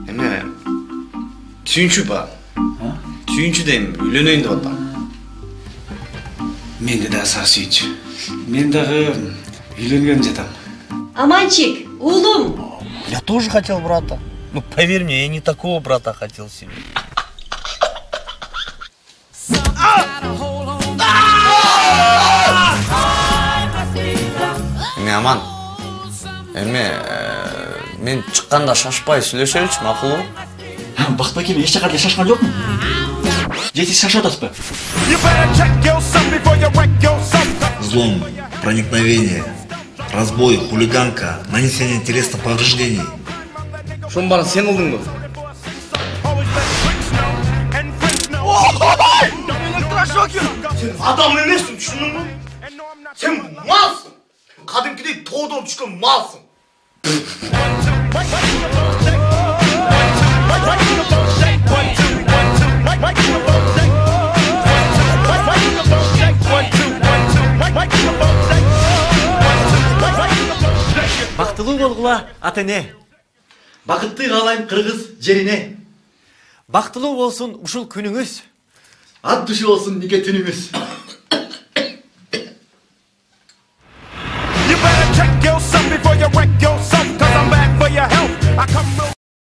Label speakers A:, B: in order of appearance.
A: Эме сүйүнчү ба? Сүйүнчү дейм, үйлөнөйүн деп атам. Менде да сар сүйүнчү. Мен дагы үйлөнгөн жатам.
B: Аманчик, уулум.
C: Я тоже хотел брата. Ну, поверь мне, я не такого брата хотел себе.
A: Аман. Мен чыкканда шашпай сүйлөшөлүчү, макулбу?
D: Бактыбек эч жака шашкан жокмун. Же сиз шашып атасызбы?
E: Взлом, проникновение, разбой, хулиганка, нанесение телесных повреждений.
A: Шонун баарын сен кылдыңбы?
C: Электрошокер! Сен адам эмессиң, түшүндүңбү? Сен малсың. Кадимкидей тоодон түшкөн малсың.
D: Бактылуу болгула ата эне. Бакытты каалайм кыргыз жерине. Бактылуу болсун ушул күнүңүз. Ат түшү болсун нике түнүңүз.